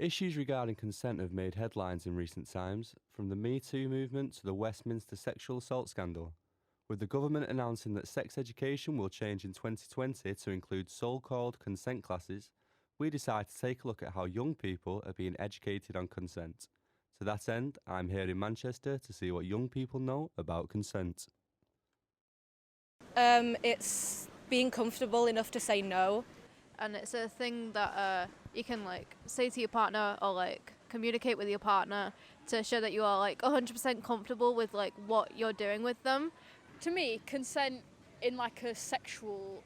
Issues regarding consent have made headlines in recent times, from the Me Too movement to the Westminster sexual assault scandal. With the government announcing that sex education will change in 2020 to include so-called consent classes, we decided to take a look at how young people are being educated on consent. To that end, I'm here in Manchester to see what young people know about consent. It's being comfortable enough to say no. And it's a thing that you can say to your partner or communicate with your partner to show that you are 100% comfortable with what you're doing with them. To me, consent in a sexual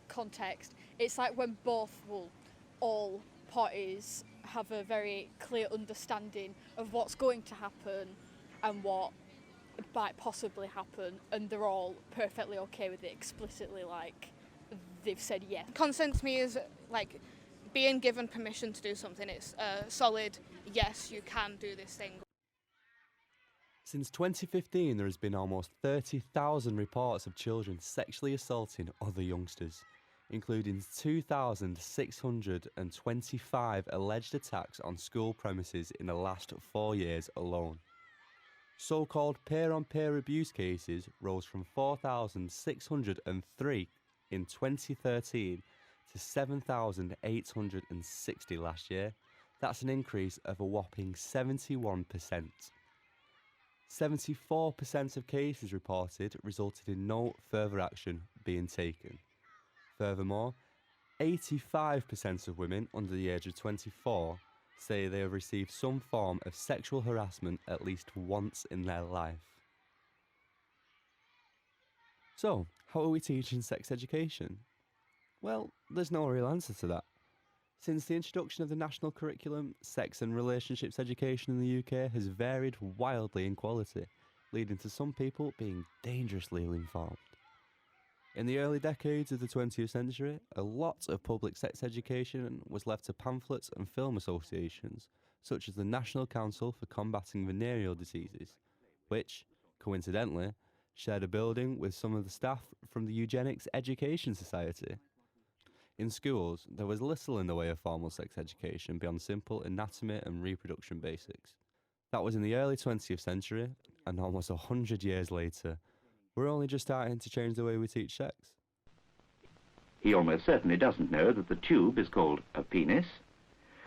context, it's when all parties have a very clear understanding of what's going to happen and what might possibly happen, and they're all perfectly okay with it explicitly, they've said yes. Consent to me is being given permission to do something. It's a solid yes, you can do this thing. Since 2015, there has been almost 30,000 reports of children sexually assaulting other youngsters, including 2,625 alleged attacks on school premises in the last 4 years alone. So-called peer-on-peer abuse cases rose from 4,603 in 2013 to 7,860 last year. That's an increase of a whopping 71%. 74% of cases reported resulted in no further action being taken. Furthermore, 85% of women under the age of 24 say they have received some form of sexual harassment at least once in their life. So, how are we teaching sex education? Well, there's no real answer to that. Since the introduction of the national curriculum, sex and relationships education in the UK has varied wildly in quality, leading to some people being dangerously ill-informed. In the early decades of the 20th century, a lot of public sex education was left to pamphlets and film associations, such as the National Council for Combating Venereal Diseases, which, coincidentally, shared a building with some of the staff from the Eugenics Education Society. In schools, there was little in the way of formal sex education beyond simple anatomy and reproduction basics. That was in the early 20th century, and almost 100 years later, we're only just starting to change the way we teach sex. He almost certainly doesn't know that the tube is called a penis,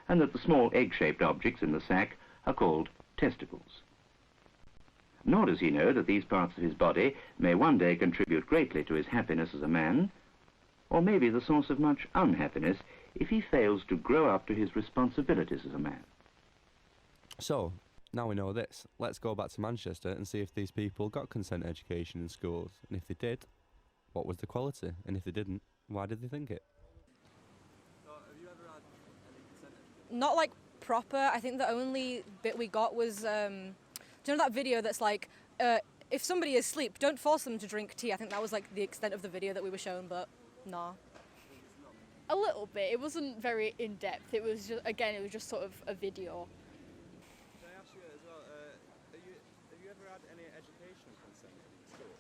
and that the small egg-shaped objects in the sac are called testicles. Nor does he know that these parts of his body may one day contribute greatly to his happiness as a man, or may be the source of much unhappiness if he fails to grow up to his responsibilities as a man. So, now we know this, let's go back to Manchester and see if these people got consent education in schools, and if they did, what was the quality, and if they didn't, why did they think it? So, have you ever had any consent education? Not proper. I think the only bit we got was, do you know that video that's if somebody is asleep, don't force them to drink tea. I think that was the extent of the video that we were shown, but no. A little bit. It wasn't very in-depth. It was just, again, it was just sort of a video. Can I ask you as well, have you ever had any education consent in school?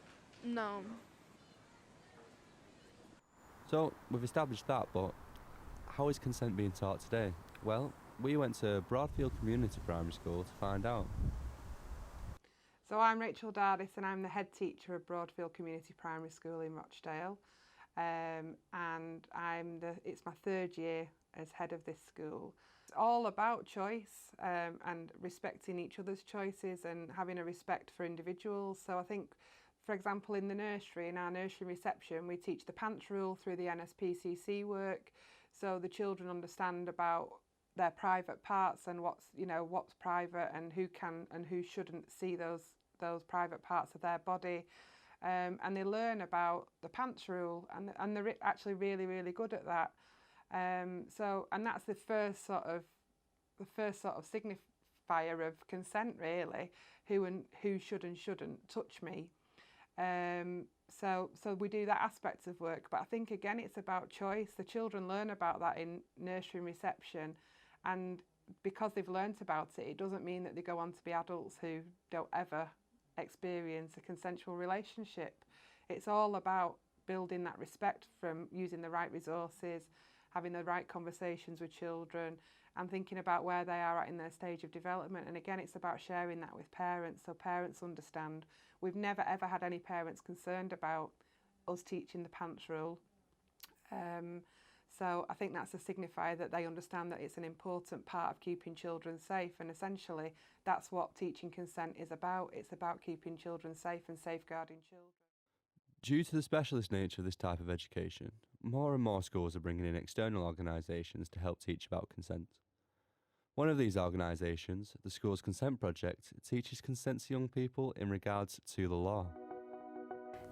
No. So, we've established that, but how is consent being taught today? Well, we went to Broadfield Community Primary School to find out. So I'm Rachel Dardis and I'm the head teacher of Broadfield Community Primary School in Rochdale. And it's my third year as head of this school. It's all about choice and respecting each other's choices and having a respect for individuals. So I think, for example, in the nursery, in our nursery reception, we teach the pants rule through the NSPCC work, so the children understand about their private parts and what's private and who can and who shouldn't see those private parts of their body. And they learn about the pants rule, and they're actually really, really good at that. And that's the first sort of signifier of consent, really. Who should and shouldn't touch me. So we do that aspect of work, but I think again it's about choice. The children learn about that in nursery and reception, and because they've learnt about it, it doesn't mean that they go on to be adults who don't ever experience a consensual relationship. It's all about building that respect from using the right resources having the right conversations with children and thinking about where they are at in their stage of development. And again, it's about sharing that with parents so parents understand. We've never ever had any parents concerned about us teaching the pants rule. So I think that's a signifier that they understand that it's an important part of keeping children safe, and essentially that's what teaching consent is about. It's about keeping children safe and safeguarding children. Due to the specialist nature of this type of education, more and more schools are bringing in external organisations to help teach about consent. One of these organisations, the School's Consent Project, teaches consent to young people in regards to the law.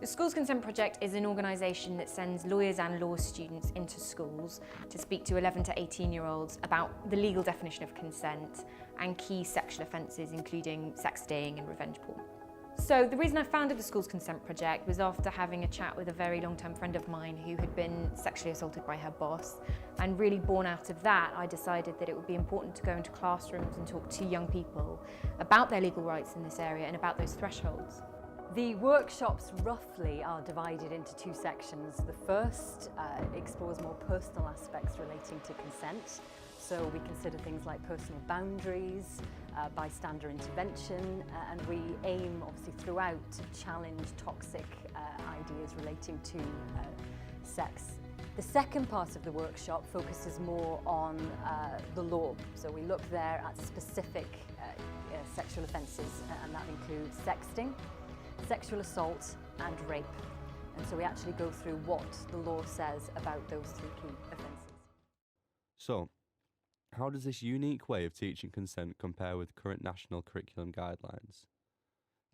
The Schools Consent Project is an organisation that sends lawyers and law students into schools to speak to 11 to 18-year-olds about the legal definition of consent and key sexual offences, including sexting and revenge porn. So the reason I founded the Schools Consent Project was after having a chat with a very long-term friend of mine who had been sexually assaulted by her boss. And really born out of that, I decided that it would be important to go into classrooms and talk to young people about their legal rights in this area and about those thresholds. The workshops roughly are divided into two sections. The first explores more personal aspects relating to consent. So we consider things like personal boundaries, bystander intervention, and we aim obviously throughout to challenge toxic ideas relating to sex. The second part of the workshop focuses more on the law. So we look there at specific sexual offences, and that includes sexting, sexual assault and rape. And so we actually go through what the law says about those three key offences. So, how does this unique way of teaching consent compare with current national curriculum guidelines?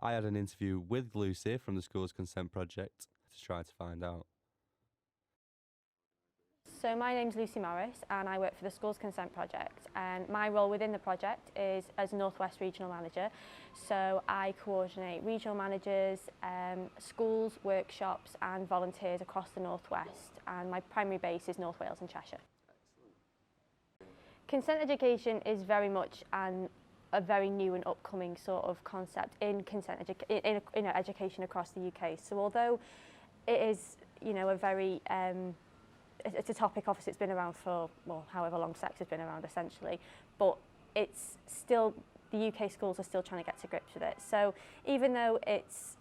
I had an interview with Lucy from the Schools Consent Project to try to find out. So my name's Lucy Morris and I work for the Schools Consent Project, and my role within the project is as North West Regional Manager. So I coordinate regional managers, schools, workshops and volunteers across the North West, and my primary base is North Wales and Cheshire. Consent education is very much a very new and upcoming sort of concept in education across the UK. So although it is, a very it's a topic, obviously it's been around for, well, however long sex has been around essentially, but it's still, the UK schools are still trying to get to grips with it. So even though it's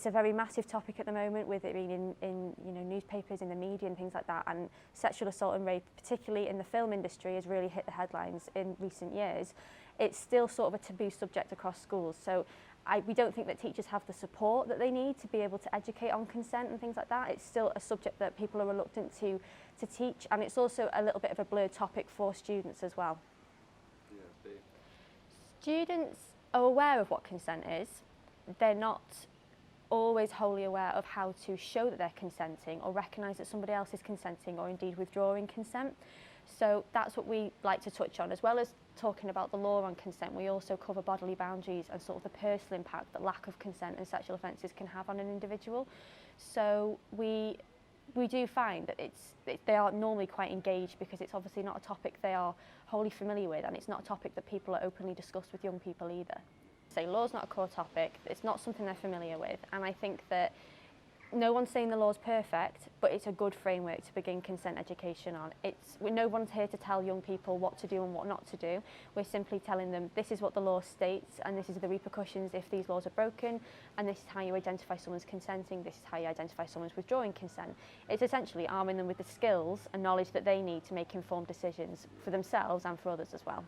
a very massive topic at the moment, with it being in newspapers, in the media and things like that, and sexual assault and rape, particularly in the film industry, has really hit the headlines in recent years, it's still sort of a taboo subject across schools. So we don't think that teachers have the support that they need to be able to educate on consent and things like that. It's still a subject that people are reluctant to teach, and it's also a little bit of a blurred topic for students as well. Yeah, Students are aware of what consent is. They're not always wholly aware of how to show that they're consenting or recognise that somebody else is consenting, or indeed withdrawing consent. So that's what we like to touch on. As well as talking about the law on consent, we also cover bodily boundaries and sort of the personal impact that lack of consent and sexual offences can have on an individual. So we do find that they are normally quite engaged, because it's obviously not a topic they are wholly familiar with, and it's not a topic that people are openly discussed with young people either. So law's not a core topic, it's not something they're familiar with, and I think that no one's saying the law's perfect, but it's a good framework to begin consent education on. No one's here to tell young people what to do and what not to do. We're simply telling them this is what the law states, and this is the repercussions if these laws are broken, and this is how you identify someone's consenting, this is how you identify someone's withdrawing consent. It's essentially arming them with the skills and knowledge that they need to make informed decisions for themselves and for others as well.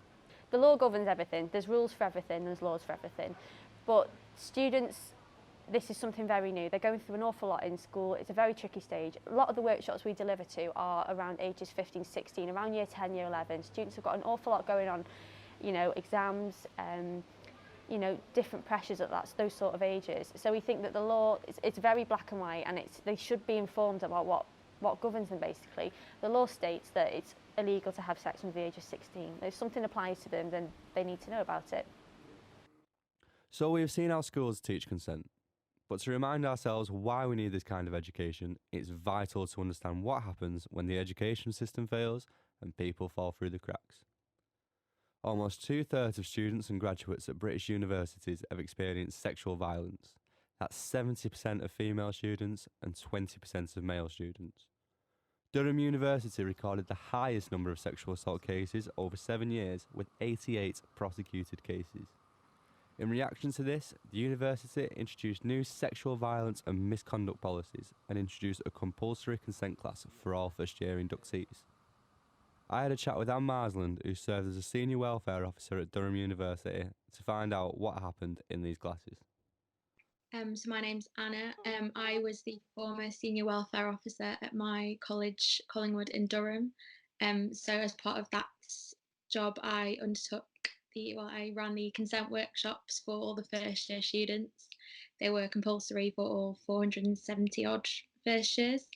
The law governs everything. There's rules for everything, there's laws for everything. But students, this is something very new. They're going through an awful lot in school. It's a very tricky stage. A lot of the workshops we deliver to are around ages 15, 16, around year 10, year 11. Students have got an awful lot going on, exams, different pressures at those sort of ages. So we think that the law, it's very black and white, and they should be informed about what governs them basically. The law states that it's illegal to have sex under the age of 16. If something applies to them, then they need to know about it. So we have seen how schools teach consent. But to remind ourselves why we need this kind of education, it's vital to understand what happens when the education system fails and people fall through the cracks. Almost 2/3 of students and graduates at British universities have experienced sexual violence. That's 70% of female students and 20% of male students. Durham University recorded the highest number of sexual assault cases over 7 years, with 88 prosecuted cases. In reaction to this, the university introduced new sexual violence and misconduct policies and introduced a compulsory consent class for all first-year inductees. I had a chat with Anne Marsland, who served as a senior welfare officer at Durham University, to find out what happened in these classes. So my name's Anna. I was the former senior welfare officer at my college, Collingwood in Durham. So as part of that job, I ran the consent workshops for all the first year students. They were compulsory for all 470 odd first years.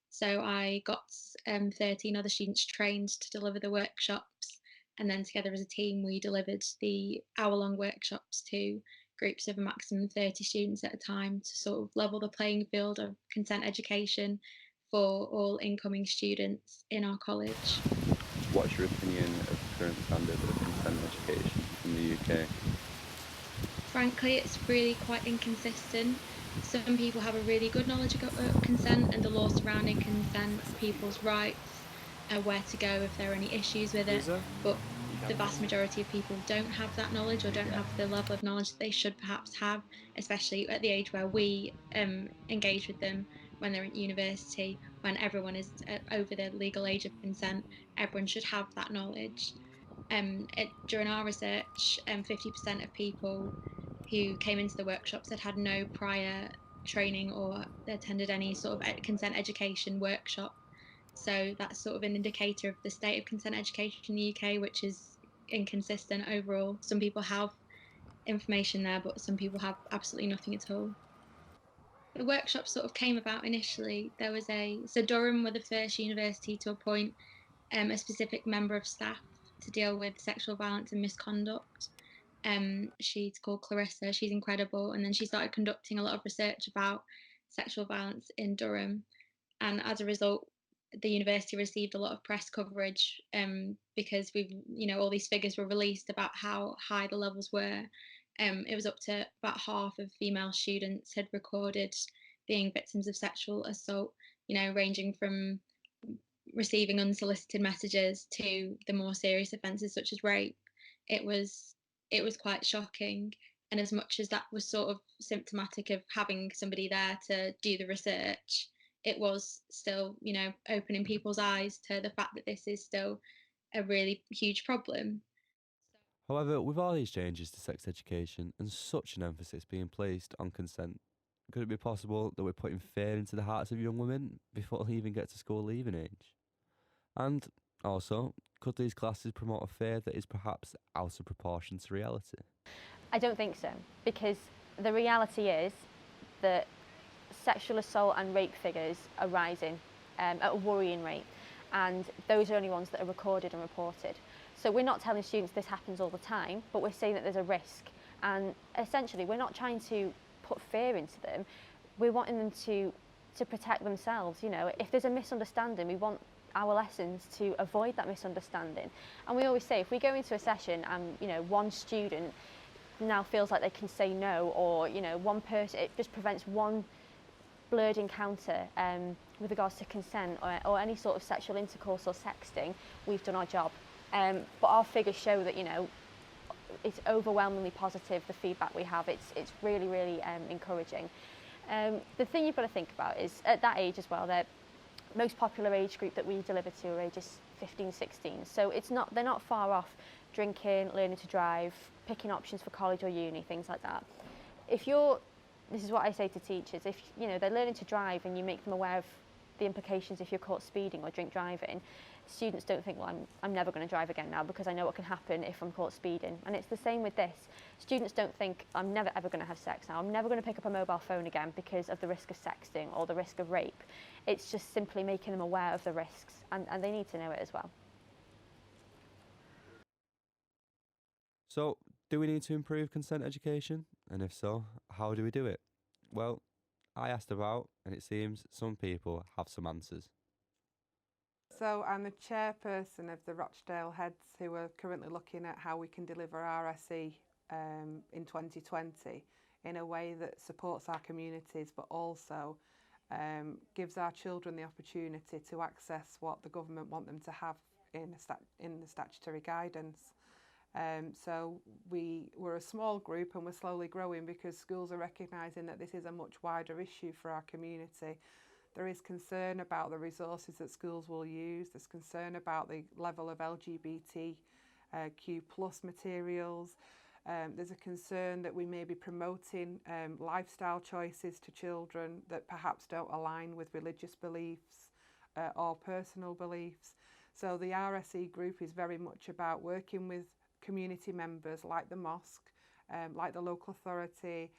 So I got 13 other students trained to deliver the workshops, and then together as a team we delivered the hour-long workshops to groups of a maximum of 30 students at a time to sort of level the playing field of consent education for all incoming students in our college. What's your opinion of the current standard of consent education in the UK? Frankly, it's really quite inconsistent. Some people have a really good knowledge of consent and the law surrounding consent, people's rights, where to go if there are any issues with it, but the vast majority of people don't have that knowledge or don't have the level of knowledge that they should perhaps have, especially at the age where we engage with them when they're at university, when everyone is over the legal age of consent. Everyone should have that knowledge. During our research, 50% of people who came into the workshops had no prior training or attended any sort of consent education workshop. So that's sort of an indicator of the state of consent education in the UK, which is inconsistent overall. Some people have information there, but some people have absolutely nothing at all. The workshop sort of came about initially. So Durham were the first university to appoint a specific member of staff to deal with sexual violence and misconduct. She's called Clarissa. She's incredible. And then she started conducting a lot of research about sexual violence in Durham. And as a result, the university received a lot of press coverage because all these figures were released about how high the levels were. It was up to about half of female students had recorded being victims of sexual assault, ranging from receiving unsolicited messages to the more serious offences such as rape. It was quite shocking. And as much as that was sort of symptomatic of having somebody there to do the research, it was still, opening people's eyes to the fact that this is still a really huge problem. However, with all these changes to sex education and such an emphasis being placed on consent, could it be possible that we're putting fear into the hearts of young women before they even get to school leaving age? And also, could these classes promote a fear that is perhaps out of proportion to reality? I don't think so, because the reality is that sexual assault and rape figures are rising at a worrying rate, and those are only ones that are recorded and reported. So we're not telling students this happens all the time, but we're saying that there's a risk, and essentially we're not trying to put fear into them. We're wanting them to protect themselves. If there's a misunderstanding, we want our lessons to avoid that misunderstanding. And we always say, if we go into a session and one student now feels like they can say no, or one person, it just prevents one blurred encounter with regards to consent or any sort of sexual intercourse or sexting, we've done our job. But our figures show that it's overwhelmingly positive, the feedback we have. It's really, really encouraging. The thing you've got to think about is at that age as well, the most popular age group that we deliver to are ages 15, 16. So they're not far off drinking, learning to drive, picking options for college or uni, things like that. This is what I say to teachers, if they're learning to drive and you make them aware of the implications if you're caught speeding or drink driving, students don't think, well, I'm never going to drive again now because I know what can happen if I'm caught speeding. And it's the same with this. Students don't think, I'm never ever going to have sex now, I'm never going to pick up a mobile phone again because of the risk of sexting or the risk of rape. It's just simply making them aware of the risks, and they need to know it as well. So, do we need to improve consent education? And if so, how do we do it? Well, I asked about, and it seems some people have some answers. So I'm the chairperson of the Rochdale Heads, who are currently looking at how we can deliver RSE in 2020 in a way that supports our communities but also gives our children the opportunity to access what the government want them to have in the statutory guidance. So we're a small group and we're slowly growing because schools are recognising that this is a much wider issue for our community. There is concern about the resources that schools will use. There's concern about the level of LGBTQ+ materials. There's a concern that we may be promoting lifestyle choices to children that perhaps don't align with religious beliefs or personal beliefs. So the RSE group is very much about working with community members like the mosque, like the local authority,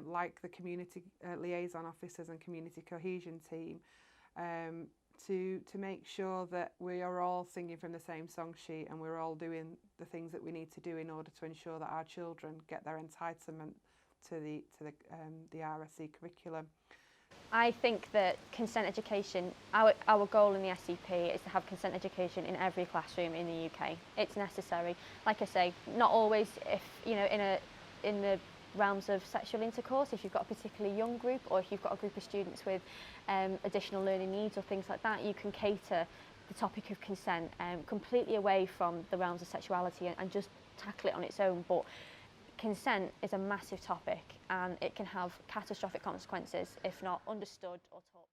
like the community liaison officers and community cohesion team, to make sure that we are all singing from the same song sheet and we're all doing the things that we need to do in order to ensure that our children get their entitlement to the RSE curriculum. I think that consent education, our goal in the SCP is to have consent education in every classroom in the UK. It's necessary. Like I say, not always if, you know, in the realms of sexual intercourse, if you've got a particularly young group or if you've got a group of students with additional learning needs or things like that, you can cater the topic of consent completely away from the realms of sexuality and just tackle it on its own. But consent is a massive topic and it can have catastrophic consequences if not understood or taught.